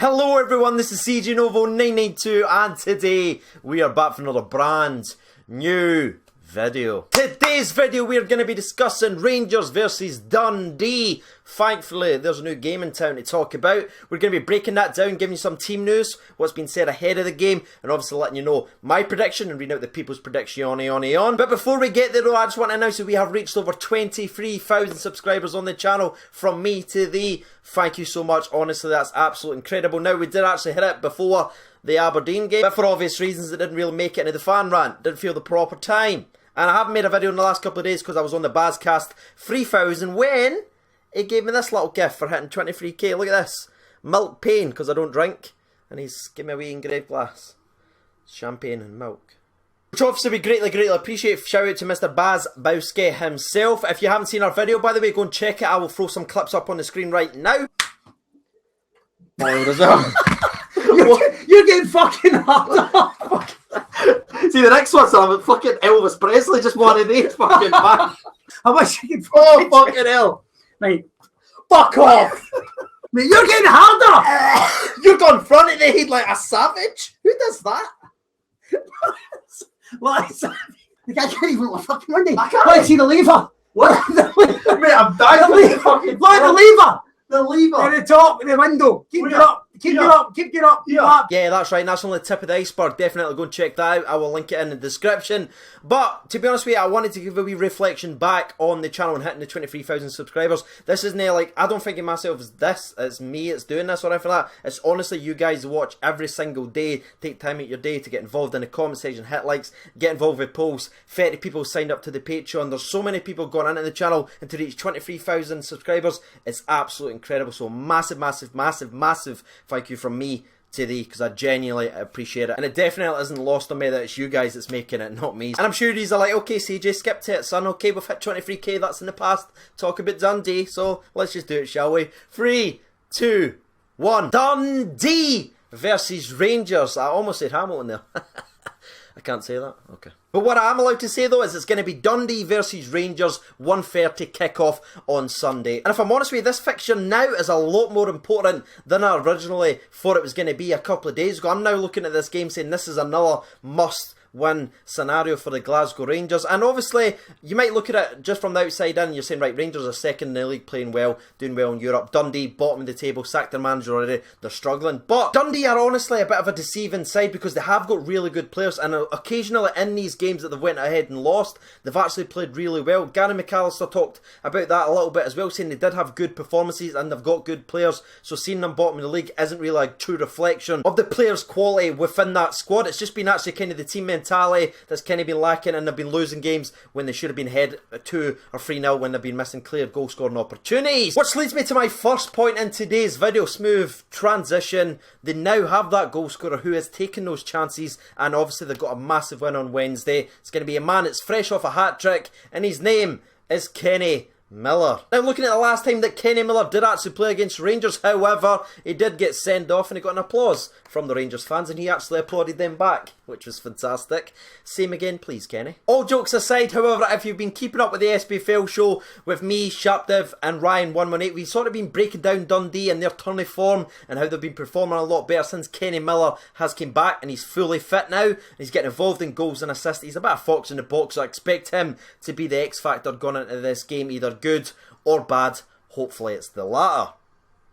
Hello everyone, this is CJ Novo 992 and today we are back for another brand new video. Today's video we are going to be discussing Rangers versus Dundee. Thankfully there's a new game in town to talk about. We're going to be breaking that down, giving you some team news, what's been said ahead of the game, and obviously letting you know my prediction and reading out the people's prediction on. But before we get there though, I just want to announce that we have reached over 23,000 subscribers on the channel from me to thee. Thank you so much, honestly that's absolutely incredible. Now we did actually hit it before the Aberdeen game, but for obvious reasons it didn't really make it into the fan rant, didn't feel the proper time. And I haven't made a video in the last couple of days because I was on the Bazcast 3000 when he gave me this little gift for hitting 23k. Look at this. Milk Pain, because I don't drink. And he's given me a wee engraved glass. Champagne and milk. Which obviously we greatly appreciate. Shout out to Mr. Baz Bowski himself. If you haven't seen our video, by the way, go and check it. I will throw some clips up on the screen right now. You're getting fucking hard. See, the next one's fucking Elvis Presley, just one of these fucking man. I wish you could Fucking hell. Mate, fuck off. Mate, you're getting harder. You're going front of the head like a savage. Who does that? What is that? I can't even look fucking Monday. I can't. Let's see the lever. What? Mate, I'm dying. Look at the lever. The lever. At the top of the window. Keep it up. Keep it up. Yeah, that's right. And that's only the tip of the iceberg. Definitely go and check that out. I will link it in the description. But to be honest with you, I wanted to give a wee reflection back on the channel and hitting the 23,000 subscribers. This isn't like, I don't think of myself as this. It's me. It's doing this or anything like that. It's honestly you guys watch every single day. Take time out your day to get involved in the comment section, hit likes, get involved with posts. 30 people signed up to the Patreon. There's so many people going into the channel, and to reach 23,000 subscribers, it's absolutely incredible. So massive thank you from me to thee, because I genuinely appreciate it. And it definitely isn't lost on me that it's you guys that's making it, not me. And I'm sure these are like, okay CJ, skip to it son, okay we've hit 23k, that's in the past, talk about Dundee, so let's just do it, shall we? 3, 2, 1, Dundee versus Rangers. I almost said Hamilton there. I can't say that? Okay. But what I am allowed to say though is it's going to be Dundee versus Rangers, 1:30 kickoff on Sunday. And if I'm honest with you, this fixture now is a lot more important than I originally thought it was going to be a couple of days ago. I'm now looking at this game saying this is another must-win scenario for the Glasgow Rangers. And obviously, you might look at it just from the outside in, you're saying, right, Rangers are second in the league, playing well, doing well in Europe. Dundee, bottom of the table, sacked their manager already, they're struggling. But Dundee are honestly a bit of a deceiving side because they have got really good players, and occasionally in these games that they've went ahead and lost, they've actually played really well. Gary McAllister talked about that a little bit as well, saying they did have good performances and they've got good players, so seeing them bottom of the league isn't really a true reflection of the players' quality within that squad. It's just been actually kind of the team mentality that's kind of been lacking, and they've been losing games when they should have been ahead 2 or 3-0 when they've been missing clear goal scoring opportunities. Which leads me to my first point in today's video. Smooth transition. They now have that goal scorer who has taken those chances, and obviously they've got a massive win on Wednesday. It's going to be a man that's fresh off a hat-trick, and his name is Kenny Miller. Now looking at the last time that Kenny Miller did actually play against Rangers, however, he did get sent off and he got an applause from the Rangers fans, and he actually applauded them back, which was fantastic. Same again please, Kenny. All jokes aside, however, if you've been keeping up with the SPFL show with me, Sharpdiv and Ryan118, we've sort of been breaking down Dundee and their turn of form and how they've been performing a lot better since Kenny Miller has came back and he's fully fit now, and he's getting involved in goals and assists. He's a bit of fox in the box, so I expect him to be the X factor going into this game, either good or bad. Hopefully it's the latter.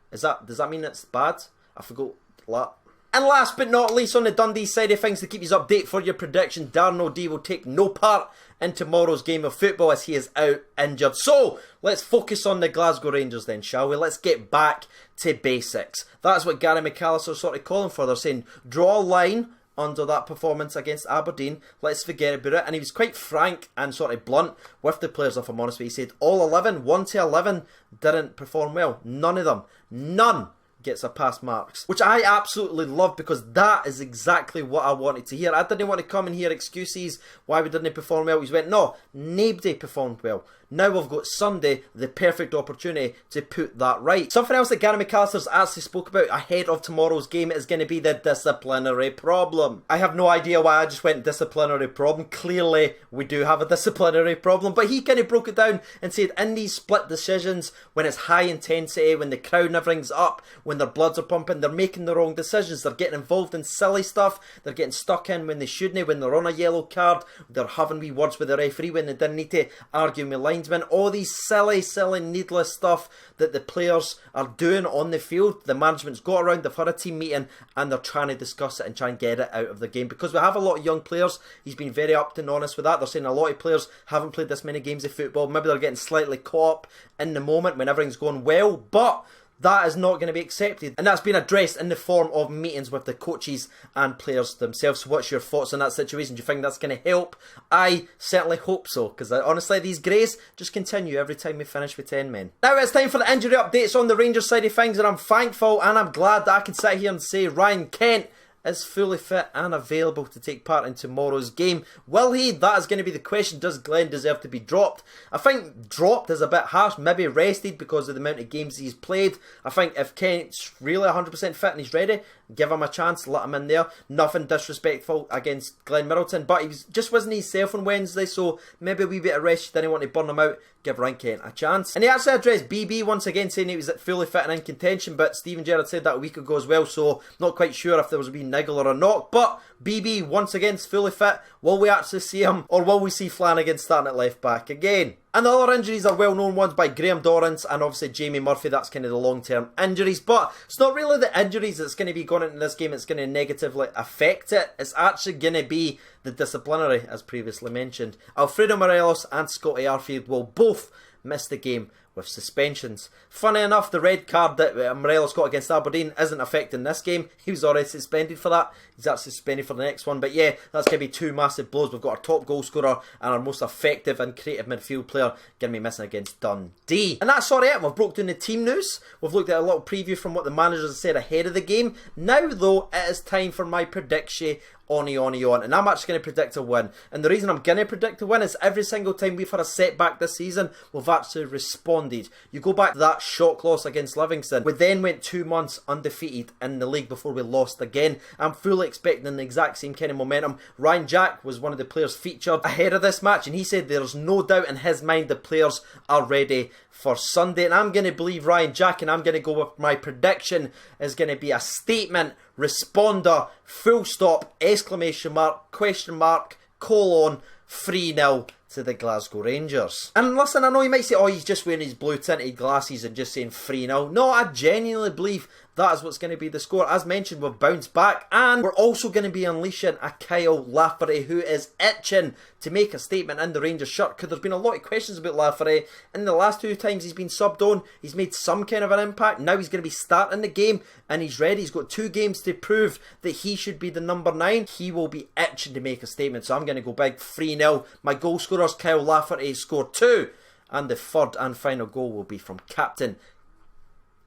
Does that mean it's bad? I forgot that. And last but not least, on the Dundee side of things, to keep you updated for your prediction, Darren O'Dea will take no part in tomorrow's game of football as he is out injured. So let's focus on the Glasgow Rangers then, shall we? Let's get back to basics. That's what Gary McAllister sort of calling for. They're saying draw a line under that performance against Aberdeen, let's forget about it. And he was quite frank and sort of blunt with the players, if I'm honest with you. He said all 11, 1 to 11, didn't perform well. None of them, none gets a pass marks, which I absolutely love, because that is exactly what I wanted to hear. I didn't want to come and hear excuses why we didn't perform well. He went, no, nobody performed well. Now we've got Sunday, the perfect opportunity to put that right. Something else that Gary McAllister's actually spoke about ahead of tomorrow's game is going to be the disciplinary problem. I have no idea why I just went disciplinary problem. Clearly, we do have a disciplinary problem, but he kind of broke it down and said in these split decisions, when it's high intensity, when the crowd and everything's up, when their bloods are pumping, they're making the wrong decisions, they're getting involved in silly stuff, they're getting stuck in when they shouldn't, when they're on a yellow card, they're having wee words with the referee when they didn't need to, arguing with linesmen, all these silly, needless stuff that the players are doing on the field. The management's got around, they've had a team meeting, and they're trying to discuss it and try and get it out of the game. Because we have a lot of young players, he's been very up and honest with that. They're saying a lot of players haven't played this many games of football. Maybe they're getting slightly caught up in the moment when everything's going well, but that is not going to be accepted, and that's been addressed in the form of meetings with the coaches and players themselves. So what's your thoughts on that situation? Do you think that's going to help? I certainly hope so, because honestly these greys just continue every time we finish with 10 men. Now it's time for the injury updates on the Rangers side of things, and I'm thankful and I'm glad that I can sit here and say Ryan Kent is fully fit and available to take part in tomorrow's game. Will he? That is going to be the question. Does Glenn deserve to be dropped? I think dropped is a bit harsh. Maybe rested because of the amount of games he's played. I think if Kent's really 100% fit and he's ready, give him a chance, let him in there. Nothing disrespectful against Glenn Middleton, but he just wasn't himself on Wednesday, so maybe a wee bit of rest. Didn't want to burn him out. Give Ryan Kent a chance. And he actually addressed BB once again, saying he was fully fit and in contention, but Steven Gerrard said that a week ago as well, so not quite sure if there was a wee niggle or not. But BB once again is fully fit. Will we actually see him, or will we see Flanagan starting at left back again? And the other injuries are well-known ones by Graham Dorrance and obviously Jamie Murphy. That's kind of the long-term injuries. But it's not really the injuries that's going to be going into this game that's going to negatively affect it. It's actually going to be the disciplinary, as previously mentioned. Alfredo Morelos and Scotty Arfield will both miss the game with suspensions. Funny enough, the red card that Morelos got against Aberdeen isn't affecting this game. He was already suspended for that. He's actually suspended for the next one. But yeah, that's going to be two massive blows. We've got our top goal scorer and our most effective and creative midfield player going to be missing against Dundee. And that's alright it. We've broke down the team news. We've looked at a little preview from what the managers have said ahead of the game. Now though, it is time for my prediction. On. And I'm actually going to predict a win. And the reason I'm going to predict a win is every single time we've had a setback this season, we've actually responded. You go back to that shock loss against Livingston. We then went 2 months undefeated in the league before we lost again. I'm fully expecting the exact same kind of momentum. Ryan Jack was one of the players featured ahead of this match, and he said there's no doubt in his mind the players are ready for Sunday. And I'm going to believe Ryan Jack, and I'm going to go with my prediction is going to be a statement, responder, full stop, exclamation mark, question mark, colon, 3-0 to the Glasgow Rangers. And listen, I know you might say, oh, he's just wearing his blue tinted glasses and just saying 3-0. No, I genuinely believe that is what's going to be the score. As mentioned, we've bounced back, and we're also going to be unleashing a Kyle Lafferty who is itching to make a statement in the Rangers shirt, because there's been a lot of questions about Lafferty. In the last 2 times he's been subbed on, he's made some kind of an impact. Now he's going to be starting the game and he's ready. He's got 2 games to prove that he should be the number 9. He will be itching to make a statement, so I'm going to go big 3-0. My goal scorers, Kyle Lafferty scored 2, and the third and final goal will be from Captain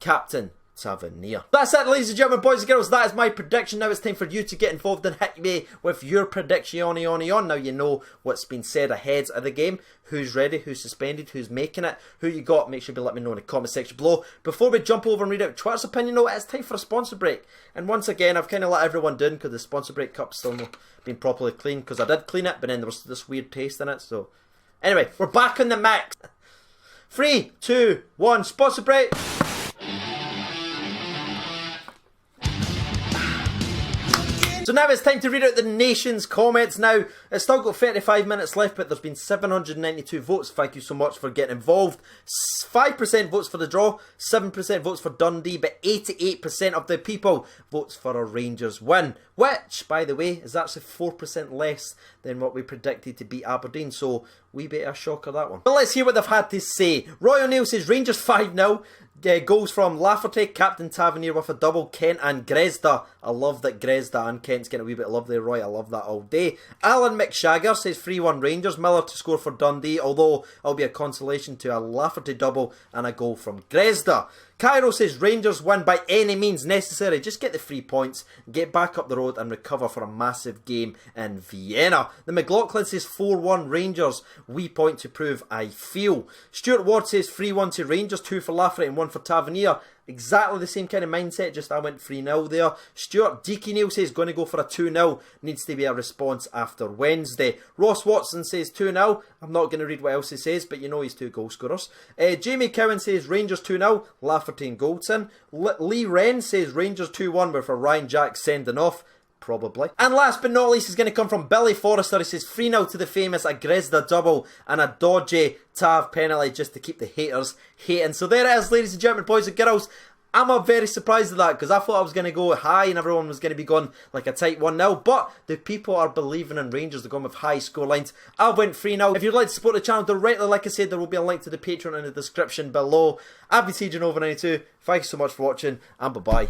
Tavernier. That's it, ladies and gentlemen, boys and girls. That is my prediction. Now it's time for you to get involved and hit me with your prediction. Now you know what's been said ahead of the game. Who's ready, who's suspended, who's making it, who you got. Make sure you let me know in the comment section below. Before we jump over and read out Twitter's opinion, though, it's time for a sponsor break. And once again, I've kind of let everyone down because the sponsor break cup's still not been properly cleaned, because I did clean it, but then there was this weird taste in it. So anyway, we're back on the mix. 3, 2, 1, sponsor break. So now it's time to read out the nation's comments. Now, it's still got 35 minutes left, but there's been 792 votes. Thank you so much for getting involved. 5% votes for the draw, 7% votes for Dundee, but 88% of the people votes for a Rangers win, which, by the way, is actually 4% less than what we predicted to beat Aberdeen. So, we beat a shocker, that one. But let's hear what they've had to say. Roy O'Neill says Rangers 5-0. Goals from Lafferty, Captain Tavernier with a double, Kent and Grezda. I love that Grezda and Kent's getting a wee bit of love there, Roy. I love that all day. Alan McShagger says 3-1 Rangers. Miller to score for Dundee, although it'll be a consolation to a Lafferty double and a goal from Grezda. Cairo says Rangers win by any means necessary. Just get the 3 points, get back up the road and recover for a massive game in Vienna. The McLaughlin says 4-1 Rangers. We point to prove I feel. Stuart Ward says 3-1 to Rangers, 2 for Lafferty and 1 for Tavernier. exactly the same kind of mindset, just I went 3-0 there. Stuart Deaky Neil says going to go for a 2-0, needs to be a response after Wednesday. Ross Watson says 2-0, I'm not going to read what else he says, but you know he's 2 goal scorers. Jamie Cowan says Rangers 2-0, Lafferty and Goldson. Lee Wren says Rangers 2-1 with a Ryan Jack sending off. Probably. And last but not least is going to come from Billy Forrester. He says 3-0 to the famous Agresda double and a dodgy Tav penalty just to keep the haters hating. So there it is, ladies and gentlemen, boys and girls. I'm very surprised at that because I thought I was going to go high and everyone was going to be going like a tight 1-0. But the people are believing in Rangers. They're going with high score lines. I went 3-0. If you'd like to support the channel directly, like I said, there will be a link to the Patreon in the description below. I've been CJ Nova92. Thank you so much for watching and bye-bye.